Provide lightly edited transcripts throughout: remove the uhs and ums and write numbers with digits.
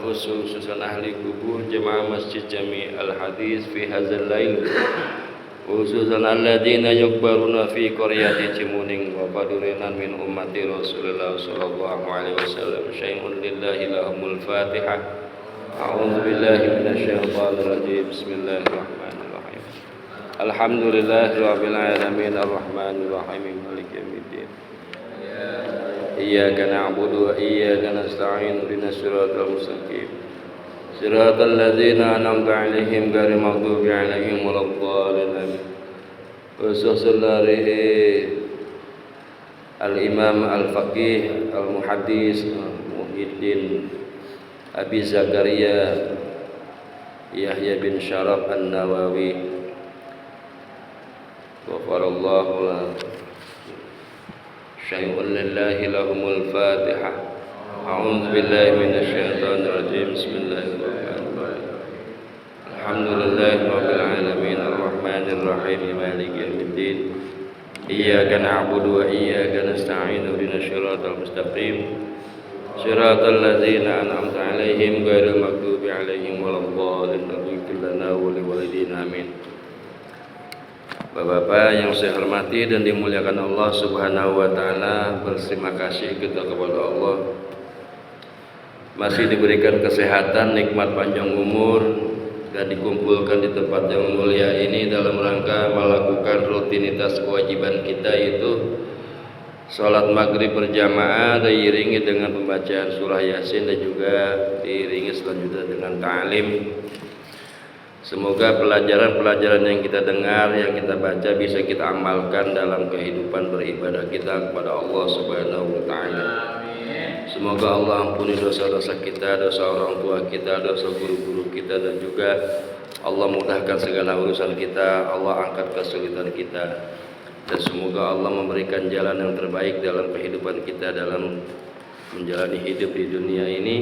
khususan ahli kubur jemaah masjid Jami' al-Hadis fi hadzal lail khususan alladzina yukbaruna fi qaryati Cimuning wa padurinan min ummati Rasulullah sallallahu alaihi wasallam syai'un lillahi lahumul Fatihah. A'udzu billahi minasyaitonir rajim. Bismillahirrahmanirrahim. Alhamdulillahi rabbil alamin arrahmanir rahim maliki yaumiddin. Iyyaka na'budu wa iyyaka nasta'in ihdinas siratal mustaqim siratal ladzina an'amta 'alaihim ghairil maghdubi 'alaihim waladdallin. Al-Imam Al-Faqih Al-Muhaddis Muhyiddin Abi Zakaria Yahya bin Syaraf An-Nawawi ghafarallahu lahu. Syai'un lillahi lahumul Fatihah. A'udzu billahi minasyaitonir rajim. Bismillahirrahmanirrahim. Alhamdulillahi rabbil alamin arrahmanir rahim maliki yaumiddin. Iyyaka na'budu wa iyyaka nasta'in ihdinas siratal mustaqim siratal ladzina an'amta 'alaihim ghairil maghdubi 'alaihim waladdallin. Ighfir lana wa liwalidina amin. Bapak-bapak yang saya hormati dan dimuliakan Allah Subhanahu wa taala, berterima kasih kita kepada Allah masih diberikan kesehatan, nikmat panjang umur dan dikumpulkan di tempat yang mulia ini dalam rangka melakukan rutinitas kewajiban kita, yaitu salat maghrib berjamaah diiringi dengan pembacaan surah Yasin dan juga diiringi selanjutnya dengan ta'lim. Semoga pelajaran-pelajaran yang kita dengar, yang kita baca bisa kita amalkan dalam kehidupan beribadah kita kepada Allah Subhanahu wa taala. Semoga Allah ampuni dosa-dosa kita, dosa orang tua kita, dosa guru-guru kita, dan juga Allah mudahkan segala urusan kita, Allah angkat kesulitan kita. Dan semoga Allah memberikan jalan yang terbaik dalam kehidupan kita dalam menjalani hidup di dunia ini.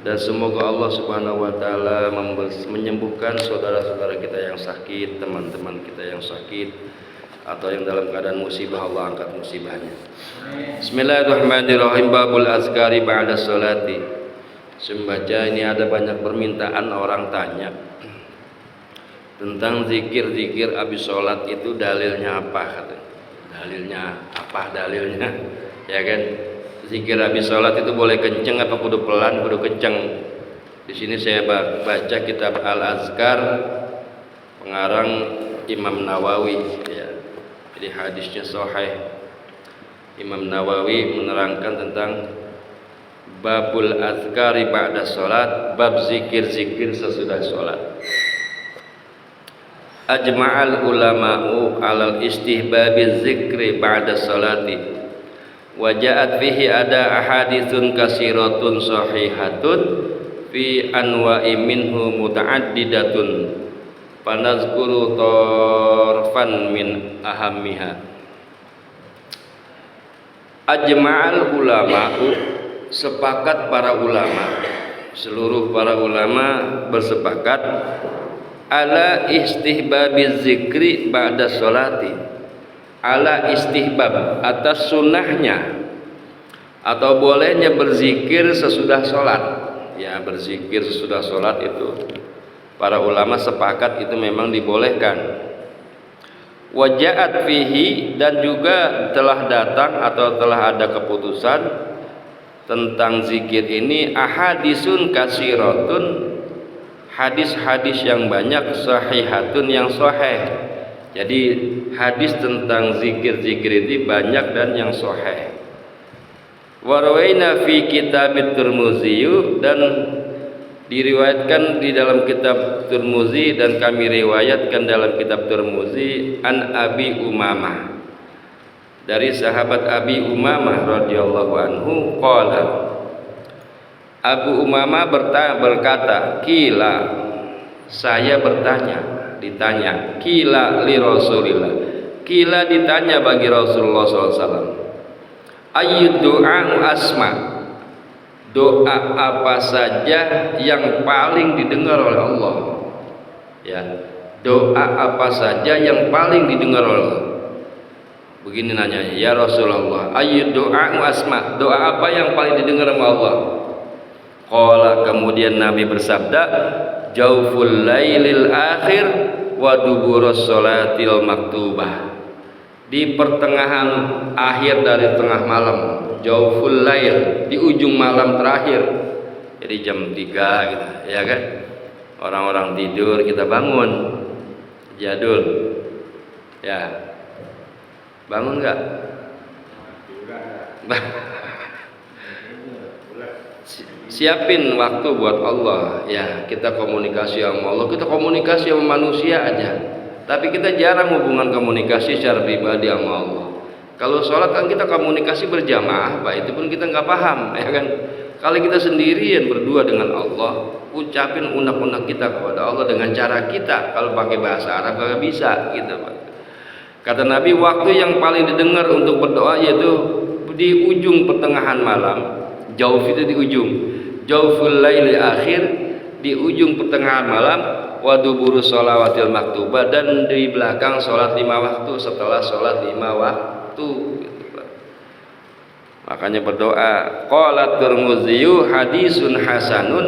Dan semoga Allah Subhanahu wa taala menyembuhkan saudara-saudara kita yang sakit, teman-teman kita yang sakit atau yang dalam keadaan musibah, Allah angkat musibahnya. Bismillahirrahmanirrahim. Babul azkari ba'da sholati. Sembaca ini ada banyak permintaan orang tanya tentang zikir-zikir habis sholat itu dalilnya apa? Dalilnya apa? Dalilnya ya kan? Zikir habis sholat itu boleh kenceng apa kudu pelan, kudu kenceng. Di sini saya baca kitab Al-Azkar pengarang Imam Nawawi ya. Jadi hadisnya sahih. Imam Nawawi menerangkan tentang babul azkari ba'da sholat, bab zikir-zikir sesudah sholat. Ajma'al ulama'u alal istihbabi zikri ba'da sholati. Waja'at fihi ada ahaditsun kasiratun sahihatun fi anwa'i minhu muta'addidatun fanazkuru tarfan min ahammiha. Ajma'al ulama'u, sepakat para ulama, seluruh para ulama bersepakat ala istihbabiz zikri ba'da sholati, ala istihbab, atas sunnahnya atau bolehnya berzikir sesudah sholat. Ya, berzikir sesudah sholat itu para ulama sepakat itu memang dibolehkan. Waja'at fihi, dan juga telah datang atau telah ada keputusan tentang zikir ini ahadisun kasiratun, hadis-hadis yang banyak, sahihatun yang sahih. Jadi hadis tentang zikir-zikir ini banyak dan yang sahih. Warawaina fi kitab Tirmizi, dan diriwayatkan di dalam kitab Tirmizi, dan kami riwayatkan dalam kitab Tirmizi an Abi Umamah, dari sahabat Abi Umamah radhiyallahu anhu qala, Abu Umamah berkata, kila, saya ditanya, kila li Rasulillah, kila ditanya bagi Rasulullah SAW, ayyud du'a asma, doa apa saja yang paling didengar oleh Allah? Ya, doa apa saja yang paling didengar oleh Allah? Begini nanyanya, ya Rasulullah, ayyud du'a asma, doa apa yang paling didengar oleh Allah? Qala, kemudian Nabi bersabda, jauful lailil akhir wa duburus sholatil maktubah. Di pertengahan akhir dari tengah malam, jauful lail, di ujung malam terakhir. Jadi jam 3 gitu, ya kan? Orang-orang tidur, kita bangun. Jadul. Ya. Bangun enggak? Siapin waktu buat Allah. Ya, kita komunikasi sama Allah, kita komunikasi sama manusia aja. Tapi kita jarang hubungan komunikasi secara pribadi sama Allah. Kalau sholat kan kita komunikasi berjamaah, Pak. Itu pun kita nggak paham, ya kan? Kalau kita sendirian berdua dengan Allah, ucapin unek-unek kita kepada Allah dengan cara kita. Kalau pakai bahasa Arab nggak bisa, gitu, Pak. Kata Nabi, waktu yang paling didengar untuk berdoa yaitu di ujung pertengahan malam. Jauf itu di ujung. Jauful laili akhir, di ujung pertengahan malam. Wa duburu sholawatil maktubah, dan di belakang sholat 5 waktu, setelah sholat 5 waktu, gitu, Pak. Makanya berdoa. Qala Tirmidzi hadisun hasanun,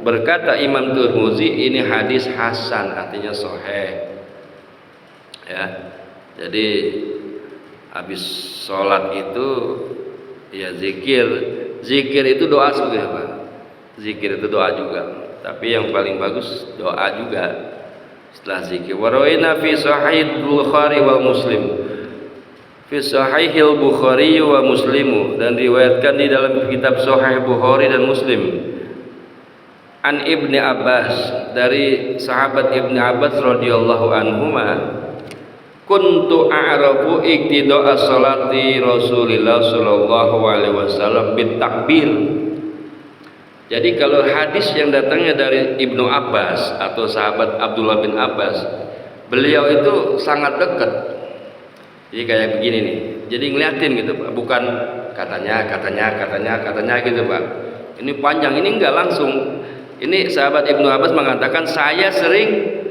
berkata Imam Tirmidzi, ini hadis hasan, artinya sahih. Ya. Jadi habis sholat itu ya zikir. Zikir itu doa juga, Pak. Zikir itu doa juga. Tapi yang paling bagus doa juga setelah zikir. Warawaina fi sahih Bukhari wa Muslim. Fi sahihil Bukhari wa Muslimu, dan riwayatkan di dalam kitab Sahih Bukhari dan Muslim. An Ibni Abbas, dari sahabat Ibni Abbas radhiyallahu anhuma, kuntu a'rafu iktida'a sholati Rasulillah sallallahu alaihi wasallam bitakbir. Jadi kalau hadis yang datangnya dari Ibnu Abbas atau sahabat Abdullah bin Abbas, beliau itu sangat dekat. Jadi kayak begini nih. Jadi ngeliatin gitu, Pak. Bukan katanya gitu, Pak. Ini panjang, ini enggak langsung. Ini sahabat Ibnu Abbas mengatakan, saya sering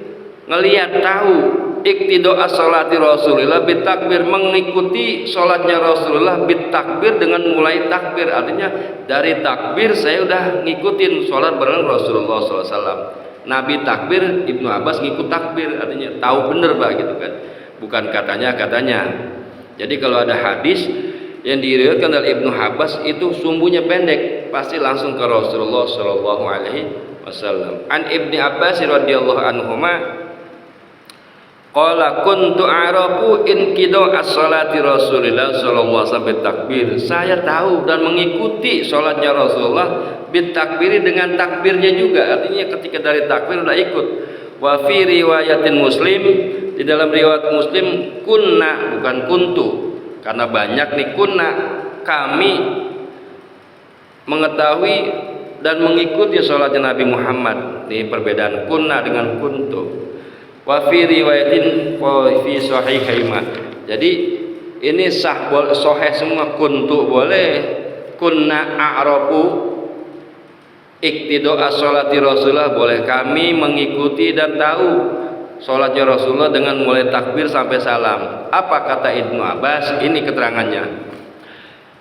ngelihat tahu iktida'a sholati Rasulillah bitakbir, mengikuti sholatnya Rasulullah bitakbir, dengan mulai takbir. Artinya dari takbir saya udah ngikutin sholat bareng Rasulullah SAW. Nabi takbir, Ibnu Abbas ngikut takbir, artinya tahu bener, Pak, gitu kan. Bukan katanya. Jadi kalau ada hadis yang diriwayatkan dari Ibnu Abbas itu sumbunya pendek, pasti langsung ke Rasulullah sallallahu alaihi wasallam. An Ibni Abbas radhiyallahu anhuma qala kuntu a'rafu inqida'a sholati Rasulillah sallallahu alaihi wasallam takbir. Saya tahu dan mengikuti sholatnya Rasulullah bitakbiri, dengan takbirnya juga. Artinya ketika dari takbir udah ikut. Wa fi riwayatin Muslim, di dalam riwayat Muslim, kunna, bukan kuntu, karena banyak nih. Kunna, kami mengetahui dan mengikuti sholatnya Nabi Muhammad. Ini perbedaan kunna dengan kuntu. Wa fi riwayatin fi sahihaima. Jadi ini sahih semua. Kuntu boleh, kunna a'rafu iktida'a sholati Rasulullah boleh, kami mengikuti dan tahu sholatnya Rasulullah dengan mulai takbir sampai salam. Apa kata Ibnu Abbas? Ini keterangannya.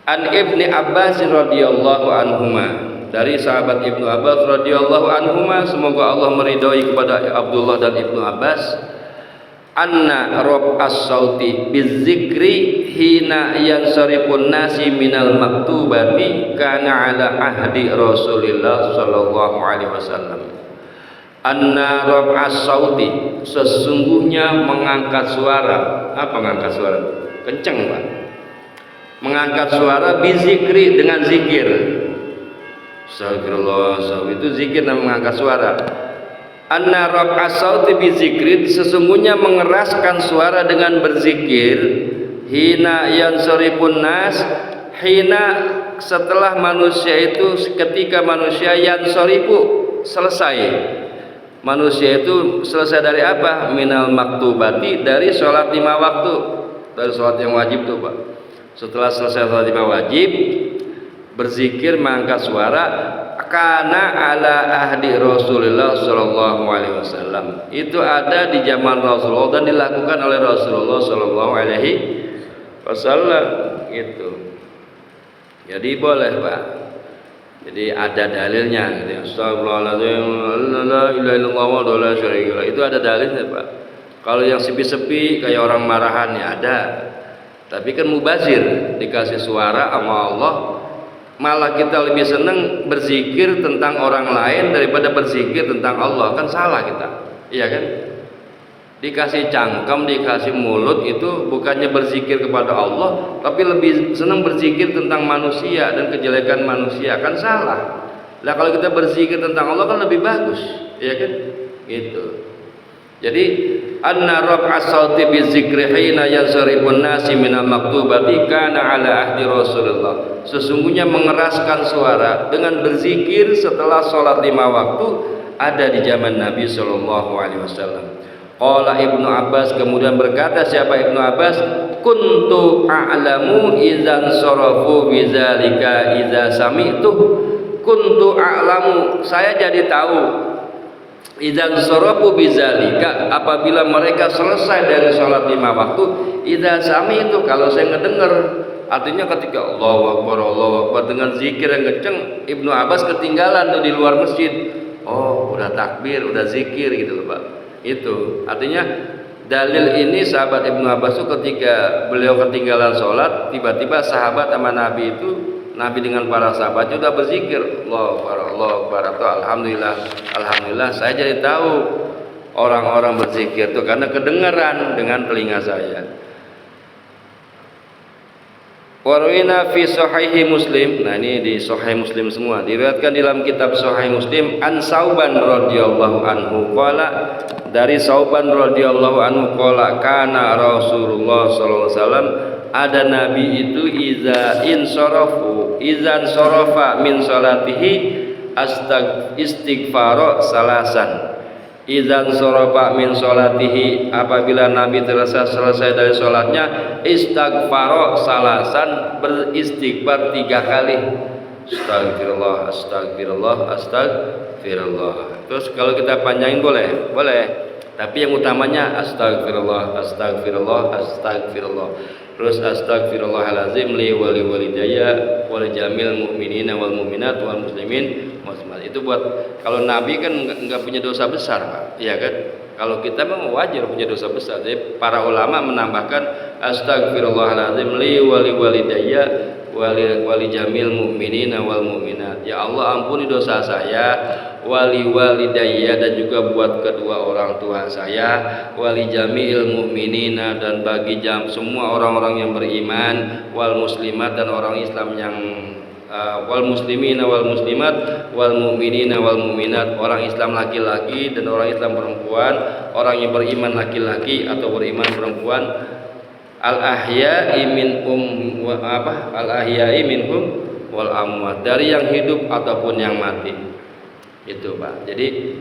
An Ibni Abbas radhiyallahu anhuma, dari sahabat Ibnu Abbas radhiyallahu anhuma, semoga Allah meridhai kepada Abdullah dan Ibnu Abbas, anna rob as-sauti bizikri hina yansarifun nasi minal maktubati kana ala ahdi Rasulillah sallallahu alaihi wasallam. Anna rob as-sauti, sesungguhnya mengangkat suara. Apa mengangkat suara? Kenceng, Pak. Mengangkat suara bizikri, dengan zikir. Astagfirullah, itu zikir dan mengangkat suara. Anna raf'as sauti bizikri, sesungguhnya mengeraskan suara dengan berzikir. Hina yansarifun nas, hina setelah manusia itu, ketika manusia yansarifu selesai. Manusia itu selesai dari apa? Minal maktubati, dari sholat 5 waktu, dari sholat yang wajib tuh, Pak. Setelah selesai sholat 5 wajib, berzikir, mengangkat suara. Kana ala ahdi Rasulullah sallallahu alaihi wasallam, itu ada di zaman Rasulullah dan dilakukan oleh Rasulullah sallallahu alaihi wasallam, gitu. Jadi boleh, Pak. Jadi ada dalilnya gitu ya. Astagfirullahaladzim, la ilaha illallah wa la syarika lah. Itu ada dalilnya, Pak. Kalau yang sepi-sepi kayak orang marahan ya ada. Tapi kan mubazir, dikasih suara sama Allah, malah kita lebih senang berzikir tentang orang lain daripada berzikir tentang Allah. Kan salah kita. Iya kan? Dikasih cangkem, dikasih mulut, itu bukannya berzikir kepada Allah, tapi lebih senang berzikir tentang manusia dan kejelekan manusia. Kan salah. Lah kalau kita berzikir tentang Allah kan lebih bagus, ya kan? Gitu. Jadi anna raf'as sauti bizikri hina yazribun nasi minal maktubati kana ala ahdi Rasulullah. Sesungguhnya mengeraskan suara dengan berzikir setelah sholat 5 waktu ada di zaman Nabi sallallahu alaihi wasallam. Qala Ibnu Abbas, kemudian berkata siapa Ibnu Abbas, kuntu a'lamu idzan sarafu bidzalika idza sami'tu. Kuntu a'lamu, saya jadi tahu, idzan sarafu bidzalika, apabila mereka selesai dari salat 5 waktu, idza sami'tu, kalau saya ngedenger. Artinya ketika Allahu Akbar dengan zikir yang kenceng, Ibnu Abbas ketinggalan tuh di luar masjid. Oh, udah takbir, udah zikir gitu loh, Pak. Itu artinya dalil ini sahabat Ibnu Abbas itu ketika beliau ketinggalan sholat, tiba-tiba sahabat sama Nabi itu, Nabi dengan para sahabat sudah berzikir Allahu Akbar, alhamdulillah, alhamdulillah. Saya jadi tahu orang-orang berzikir itu karena kedengaran dengan telinga saya. Warwina fi Sahih Muslim. Nah ini di Sahih Muslim semua. Diriwayatkan dalam kitab Sahih Muslim an Sauban radhiyallahu anhu qala, dari Sauban radhiyallahu anhu qala kana Rasulullah sallallahu alaihi wasallam, ada Nabi itu izan sarafa min salatihi istighfar salasan. Izan sorofa min sholatihi, apabila Nabi selesai dari sholatnya, istighfar salasan, beristighfar 3 kali. Astagfirullah, astagfirullah, astagfirullah. Terus kalau kita panjangin boleh, boleh. Tapi yang utamanya astagfirullah, astagfirullah, astagfirullah. Terus astagfirullahalazim li wali walidayya wal jamil mu'minina wal mu'minat wal muslimin. Itu buat kalau Nabi kan nggak punya dosa besar, Pak. Iya kan? Kalau kita memang wajar punya dosa besar. Jadi para ulama menambahkan astagfirullahalazim li wali walidayya wali jamil mu'minina wal mu'minat. Ya Allah, ampuni dosa saya, wali walidayya, dan juga buat kedua orang tua saya, wali jamil mu'minina, dan bagi semua orang-orang yang beriman, wal muslimat, dan orang Islam yang wal muslimina wal muslimat wal mu'minina wal mu'minat, orang Islam laki-laki dan orang Islam perempuan, orang yang beriman laki-laki atau beriman perempuan, al ahya'i minhum al ahya'i minhum wal amwat, dari yang hidup ataupun yang mati. Itu, Pak. Jadi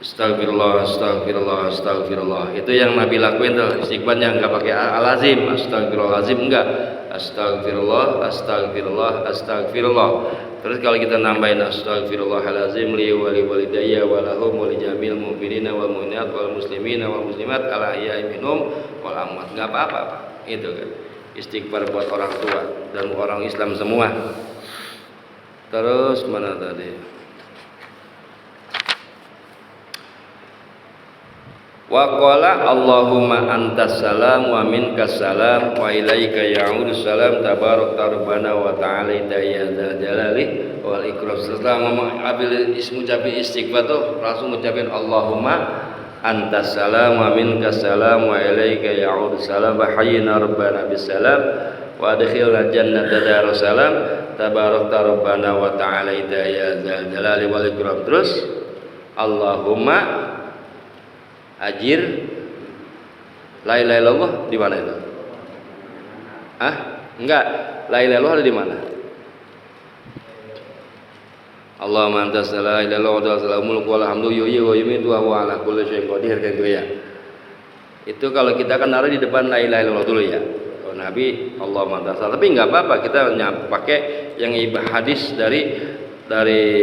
astagfirullah, astagfirullah, astagfirullah. Itu yang Nabi lakuin tuh, istighfarnya enggak pakai alazim, astagfirullahalazim enggak. Astagfirullah, astagfirullah, astagfirullah. Terus kalau kita nambahin astagfirullahalazim li wali walidayya walahum wali jamil mu'minina wal mu'minat wal muslimina wal muslimat ala ahya'i minhum wal amwat, enggak apa-apa, Pak. Itu kan istighfar buat orang tua dan orang Islam semua. Terus mana tadi? Wa qala Allahumma antas salam wa minkas salam wa ilaika ya'udus salam tabarak rabbana wa ta'ala ya dzal jalali wal ikram. Setelah ngomong abil ngucapin istighfar tuh langsung ngucapin Allahumma antas salam wa minkas salam wa ilaika ya'udus salam wa hayyina rabbana bis salam wa adkhilna jannata darus salam tabarak rabbana wa ta'ala ya dzal jalali wal ikram. Terus Allahumma ajir la ilaha illallah di mana itu? Enggak. La ilaha illallah ada di mana? Allahumma antas la ilaha illallah wa salamul walhamdu yuhyi wa yumiitu wa ala kulli syai'in qadir, kayak gitu ya. Itu kalau kita kan naruh di depan la ilaha illallah dulu ya. Kalau Nabi Allahumma antas, tapi enggak apa-apa kita pakai yang hadis dari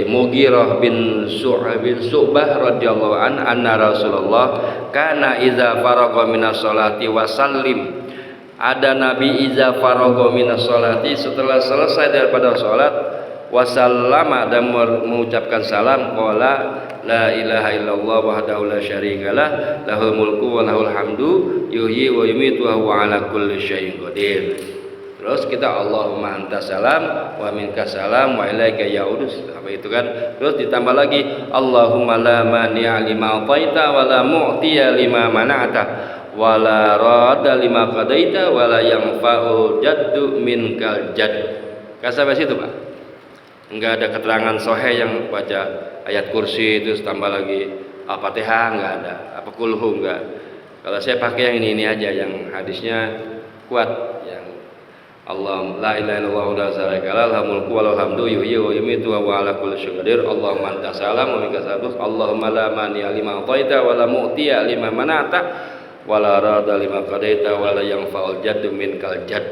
Mughirah bin Syu'bah radhiyallahu anna Rasulullah kana idza faragha minas sholati wa sallim. Ada Nabi idza faragha minas sholati, setelah selesai daripada salat wasallama dan mengucapkan salam qala la ilaha illallah wahdahu la syarikalah lahul mulku wa lahul hamdu yuhyi wa yumiitu wa huwa ala kulli syai'in qadir. Terus kita Allahumma antas salam wa minkas salam wa ilaika yaudus, apa itu kan. Terus ditambah lagi Allahumma la mani'a lima ataita wa la mu'tiya lima mana'ta wa la radda lima qadaita wa la yanfa'u jaddu minkal jadd. Kan sampai situ Pak. Enggak ada keterangan sahih yang baca ayat kursi terus tambah lagi Al-Fatihah, enggak ada. Apa kulhu enggak. Kalau saya pakai yang ini aja yang hadisnya kuat, yang Allah la ilaha illallah la syarikalah lahul mulku wa lahul hamdu yuhyi wa yumiitu wa huwa ala kulli syai'in qadir. Allahumma antas salam wa minkas salam. Allahumma la mani'a lima ataita wa la mu'tiya lima mana'ta wa la radda lima qadaita wa la yanfa'ul jaddu minkal jadd.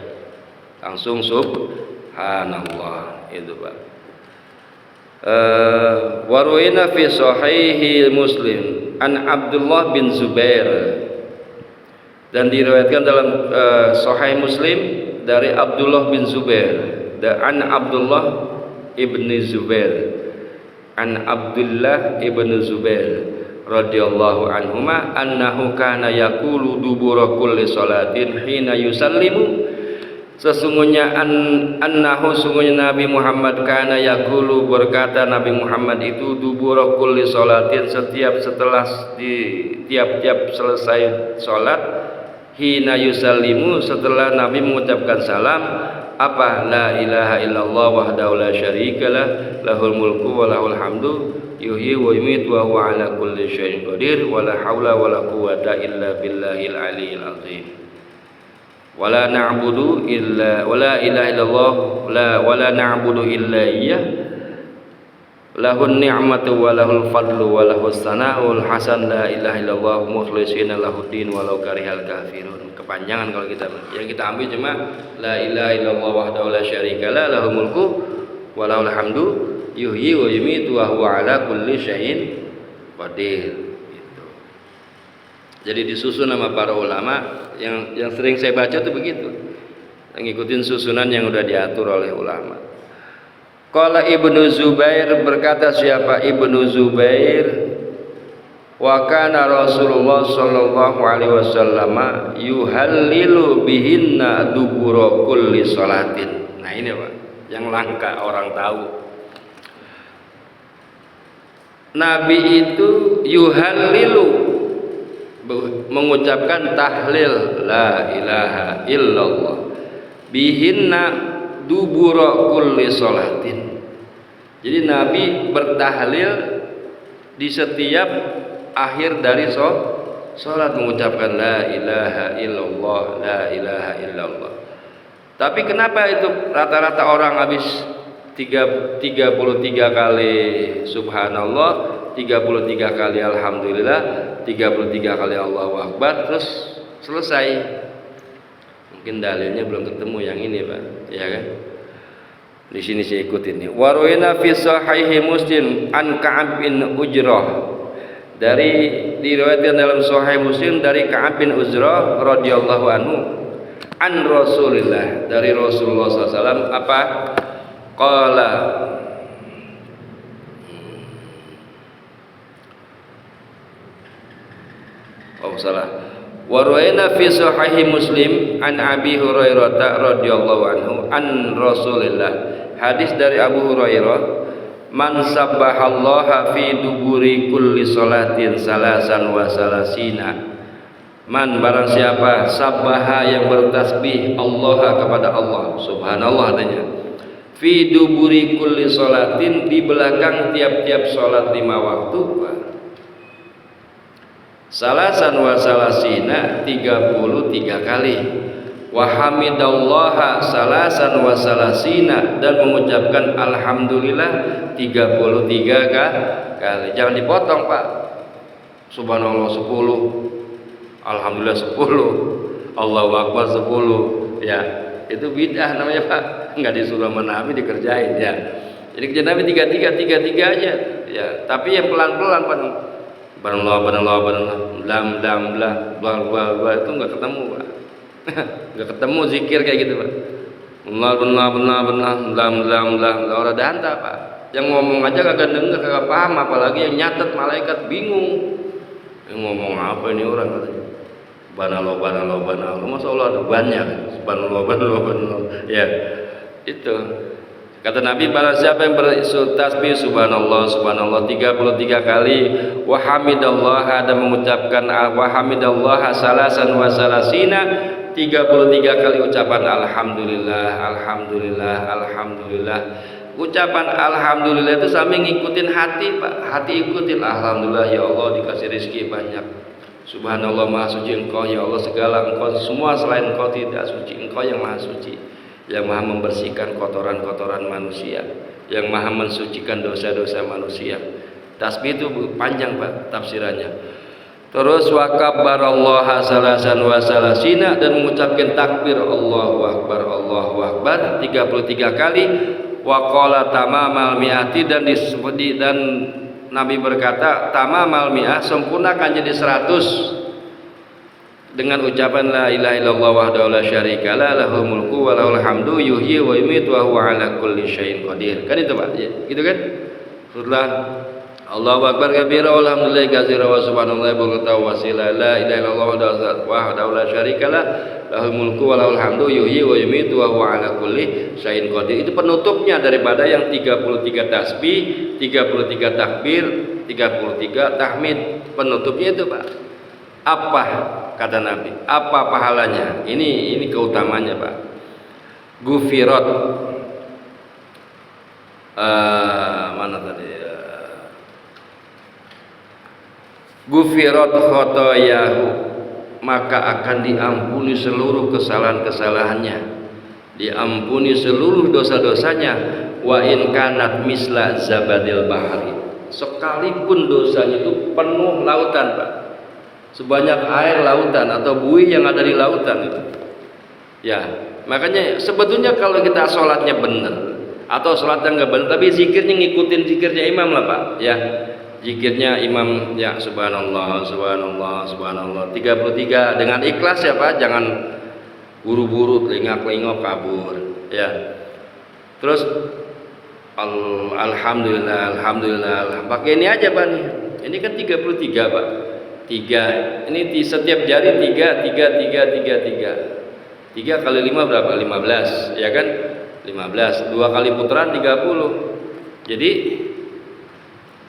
Langsung subhanallah itu Pak. Waruina fi sahihi Muslim an Abdullah bin Zubair, dan diriwayatkan dalam Sahih Muslim dari Abdullah bin Zubair, an Abdullah ibni Zubair, an Abdullah ibni Zubair radhiyallahu anhuma annahu kana yaqulu dubura kulli salatin hina yusallimu, sesungguhnya annahu sungguhnya Nabi Muhammad kana yaqulu berkata Nabi Muhammad itu dubura kulli salatin setelah di tiap-tiap selesai salat, hina yusallimu setelah Nabi mengucapkan salam, apa la ilaha illallah wahdahu la syarikalah lahul mulku wa lahul hamdu yuhyi wa yumiitu wa huwa ala kulli syai'in qadir wa la haula wa la quwwata illa billahil aliyyil azim. Wala na'budu illa wala ilaha illallah wala na'budu illa iyyah lahun ni'matu wa lahul fadlu wa lahus sana'ul hasan la ilaha illallah mukhlishina lahuddin walau karihal kafirun. Kepanjangan kalau kita yang kita ambil cuma la ilaha illallah wahdahu la syarikalah lahul mulku wa lahul hamdu yuhyi wa yumiitu wa huwa ala kulli syai'in qadir. Gitu. Jadi disusun sama para ulama yang sering saya baca tuh begitu, ngikutin susunan yang udah diatur oleh ulama. Qala Ibnu Zubair, berkata siapa Ibnu Zubair, wa kana Rasulullah sallallahu alaihi wasallam yuhallilu bihinna dubura kulli salatin. Nah ini Pak yang langka orang tahu. Nabi itu yuhallilu mengucapkan tahlil la ilaha illallah bihinna dubura kulli salatin. Jadi Nabi bertahlil di setiap akhir dari salat mengucapkan la ilaha illallah la ilaha illallah. Tapi kenapa itu rata-rata orang habis 33 kali subhanallah, 33 kali alhamdulillah, 33 kali Allahu akbar terus selesai. Mungkin dalilnya belum ketemu yang ini Pak, ya kan? Di sini saya ikutin nih. Waruina fi sahihi Muslim an Ka'ab bin Ujrah, dari diriwayatkan dalam Sahih Muslim dari Ka'ab bin Ujrah radhiyallahu anhu an Rasulillah, dari Rasulullah SAW apa? Qala salah. Waruina fi sahih Muslim an Abi Hurairah radhiyallahu anhu an Rasulillah, hadis dari Abu Hurairah, man sabbahallaha fi duburi kulli salatin salasan wa salasina, man barang siapa sabbaha yang bertasbih Allah kepada Allah subhanallah adanya, fi duburi kulli salatin di belakang tiap-tiap salat 5 waktu, salasan wa salasina 33 kali, wa hamidallaha salasan wa salasina dan mengucapkan alhamdulillah 33 kali. Jangan dipotong Pak. Subhanallah 10, alhamdulillah 10, Allahu akbar 10. Ya, itu bid'ah namanya Pak. Enggak disuruh sama Nabi dikerjain ya. Jadi kerja Nabi 33 aja ya, tapi yang pelan-pelan Pak. Banallah, blam itu nggak ketemu Pak. Nggak ketemu zikir kayak gitu Pak. benar orang danta Pak. Yang ngomong aja kagak denger, kagak paham, apalagi yang nyatet, malaikat bingung. Yang ngomong apa ini orang katanya? Banalo, masa Allah ada banyak. Banalo. Ya, itu. Kata Nabi, barang siapa yang bertasbih subhanallah 33 kali, wa hamidallah, ada mengucapkan wa hamidallah salasan wa salasina, 33 kali ucapan alhamdulillah. Ucapan alhamdulillah itu sambil ngikutin hati Pak. Hati ikutin, alhamdulillah ya Allah dikasih rezeki banyak. Subhanallah, maha suci Engkau ya Allah, segala Engkau, semua selain Engkau tidak suci. Engkau yang maha suci, yang maha membersihkan kotoran-kotoran manusia, yang maha mensucikan dosa-dosa manusia. Tasbih itu panjang Pak tafsirannya. Terus wa kabbarallaha salasan wa salasina, dan mengucapkan takbir Allahu Akbar 33 kali. Wa qala tamamal mi'ati, dan Nabi berkata tamamal mi'ah, sempurnakan jadi 100 dengan ucapan la ilaha illallah wahdahu la syarika la lahul mulku wa lahul hamdu yuhyi wa yumiitu wa huwa ala kulli syai'in qadir. Kan itu Pak, ya, gitu kan? Setelah Allahu akbar kabira walhamdulillahi katsira wa subhanallahi bukratan wa asila la ilaha illallah wahdahu la syarika la lahul mulku wa lahul hamdu yuhyi wa yumiitu wa huwa ala kulli syai'in qadir. Itu penutupnya daripada yang 33 tasbih, 33 takbir, 33 tahmid. Penutupnya itu Pak. Apa kata Nabi? Apa pahalanya? Ini keutamanya Pak. Gufirat mana tadi? Gufirat khotoyahu, maka akan diampuni seluruh kesalahan-kesalahannya, diampuni seluruh dosa-dosanya. Wa in kanat misla zabadil bahari, sekalipun dosanya itu penuh lautan Pak, sebanyak air lautan atau buih yang ada di lautan itu. Ya, makanya sebetulnya kalau kita sholatnya benar atau sholatnya nggak benar, tapi zikirnya ngikutin zikirnya imam lah Pak, ya. Zikirnya imam ya subhanallah 33 dengan ikhlas ya Pak, jangan buru-buru telingak-telingok kabur ya. Terus alhamdulillah pakai ini aja Pak nih. Ini kan 33 Pak. 3 ini di setiap jari 3 kali 5 berapa? 15 ya kan? 15 2 kali putaran 30. Jadi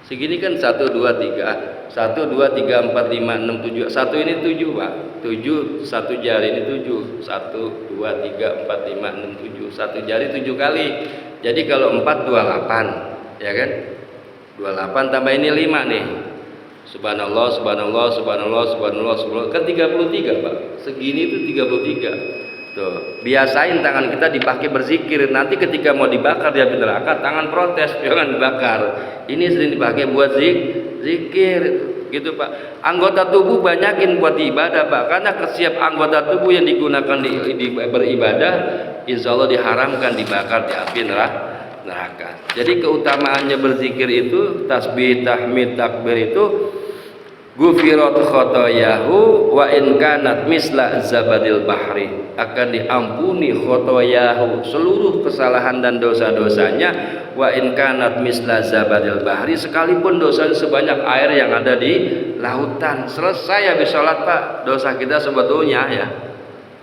segini kan 1 2 3 4 5 6 7. 1 ini 7 Pak. 7 satu jari ini 7. 1 2 3 4 5 6 7. Satu jari 7 kali. Jadi kalau 4 28 ya kan? 28 tambah ini 5 nih. Subhanallah kan 33 Pak. Segini itu 33. Tuh, biasain tangan kita dipakai berzikir. Nanti ketika mau dibakar di api neraka, tangan protes, jangan dibakar. Ini sering dipakai buat zikir, gitu Pak. Anggota tubuh banyakin buat ibadah Pak, karena setiap anggota tubuh yang digunakan di beribadah, insya Allah diharamkan dibakar di api neraka. Jadi keutamaannya berzikir itu, tasbih, tahmid, takbir itu, gufirat khotoyahu wa in kanat misla zabadil bahri, akan diampuni khotoyahu, seluruh kesalahan dan dosa-dosanya. Wa in kanat misla zabadil bahri, sekalipun dosanya sebanyak air yang ada di lautan. Selesai habis sholat Pak, dosa kita sebetulnya ya.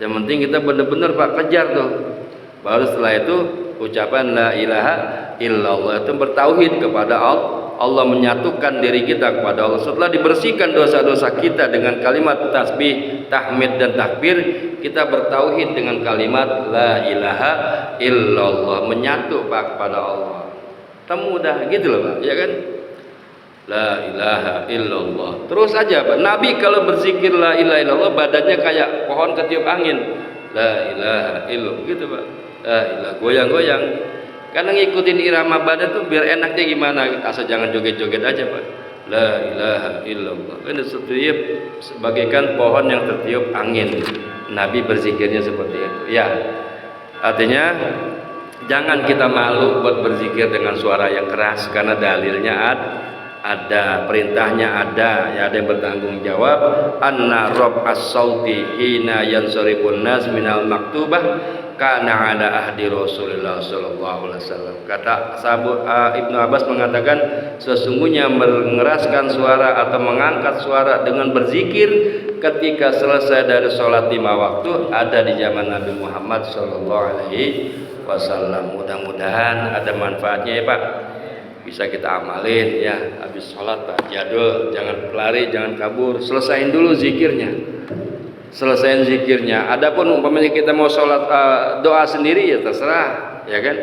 Yang penting kita benar-benar Pak kejar tuh. Baru setelah itu ucapan la ilaha illallah, itu bertauhid kepada Allah, menyatukan diri kita kepada Allah. Setelah dibersihkan dosa-dosa kita dengan kalimat tasbih, tahmid dan takbir, kita bertauhid dengan kalimat la ilaha illallah, menyatu Pak kepada Allah. Temu dah gitu loh Pak, ya kan? La ilaha illallah. Terus aja Pak. Nabi kalau berzikir la ilaha illallah badannya kayak pohon ketiup angin. La ilaha illallah gitu Pak. La ilaha goyang-goyang. Karena ngikutin irama badan tuh biar enaknya gimana, asal jangan joget-joget aja Pak. La ilaha illallah. Kan setiap sebagaikan pohon yang tertiup angin. Nabi berzikirnya seperti itu. Ya. Artinya jangan kita malu buat berzikir dengan suara yang keras, karena dalilnya ada, perintahnya ada, ya, ada yang bertanggung jawab. Anna rob as-sauti hina yansarifun nas minal maktubah kana ala ahdi Rasulullah sallallahu alaihi wasallam. Kata Ibnu Abbas mengatakan sesungguhnya mengeraskan suara atau mengangkat suara dengan berzikir ketika selesai dari sholat 5 waktu ada di zaman Nabi Muhammad sallallahu alaihi wasallam. Mudah-mudahan ada manfaatnya ya Pak. Bisa kita amalin ya. Habis sholat Pak jadul, jangan pelari, jangan kabur, selesaiin dulu zikirnya. Selesaiin zikirnya. Adapun umpamanya kita mau sholat doa sendiri ya terserah, ya kan?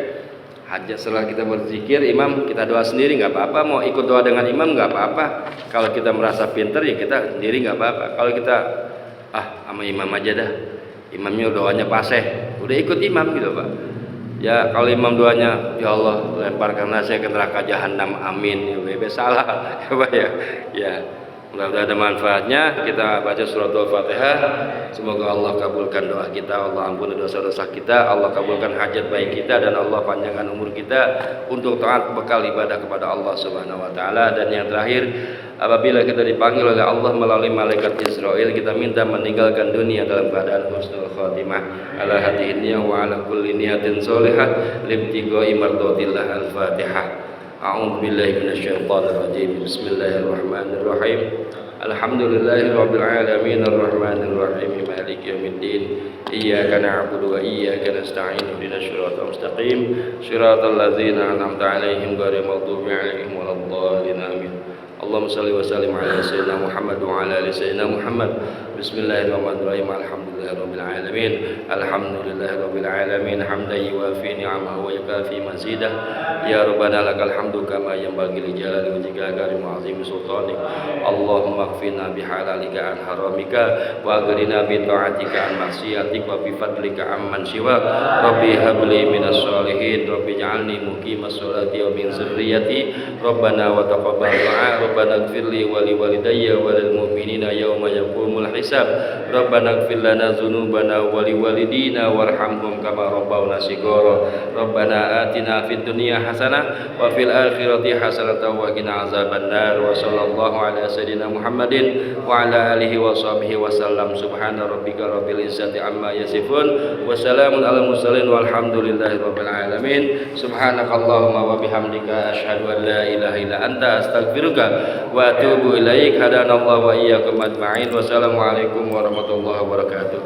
Hajat setelah kita berzikir, imam kita doa sendiri nggak apa-apa. Mau ikut doa dengan imam nggak apa-apa. Kalau kita merasa pinter ya kita sendiri nggak apa-apa. Kalau kita sama imam aja dah. Imamnya doanya paseh, udah ikut imam gitu Pak. Ya kalau imam doanya ya Allah lemparkanlah saya ke neraka jahanam amin. Ya salah ya Pak ya. Ya. Mudah-mudahan ada manfaatnya. Kita baca surat Al-Fatihah. Semoga Allah kabulkan doa kita, Allah ampuni dosa-dosa kita, Allah kabulkan hajat baik kita, dan Allah panjangkan umur kita untuk taat bekal ibadah kepada Allah Subhanahu wa taala. Dan yang terakhir, apabila kita dipanggil oleh Allah melalui malaikat Israel, kita minta meninggalkan dunia dalam keadaan husnul khotimah ala hadihi wa ala kulli niyatin sholihah libtighai mardatillah. Al-Fatihah. A'udzu billahi minasyaitonir rajim. Bismillahirrahmanirrahim. Alhamdulillahirabbil alamin arrahmanir rahim maliki yaumiddin. Iyyaka na'budu wa iyyaka nasta'in. Ihdinas siratal mustaqim. Shiratal ladzina an'amta 'alaihim ghairil maghdubi 'alaihim waladdallin. Amin. Allahumma shalli wa sallim ala sayyidina Muhammad wa ala ali sayyidina Muhammad. Bismillahirrahmanirrahim. Alhamdulillahirabbil alamin. Alhamdulillahirabbil alamin hamdan yuwafi ni'amahu wa yukafi mazidah. Ya Rabbana lakal hamdu kama yanbaghi li jalali wajhika karim azim sultanik. Allahumma qfina bihalalika an haramika wa aghrina bi ta'atika an maksiatik wa bi fadlika amman siwak. Rabbi habli minas solihin. Rabbi ij'alni muqimas sholati wa min dzurriyyati. Rabbana wa taqabbal du'a. Rabbana ighfirli wa li walidayya wa lil mu'minina yauma yaqumul hisab. Rabbana ighfir lana dzunubana wa li walidina warhamhum kama rabbawna shighara. Rabbana atina fid dunya hasanah wa fil akhirati hasanatan wa qina azabannar. Wa sallallahu ala sayyidina Muhammadin wa ala alihi wa sahbihi wa sallam. Subhana rabbika rabbil izzati amma yasifun wa salamun alal mursalin walhamdulillahi rabbil alamin. Subhanakallahumma wa bihamdika asyhadu an la ilaha illa anta astaghfiruka wa atubu ilaik. Hadanallahu wa iyyakum ajma'in. Wassalamualaikum warahmatullahi wabarakatuh.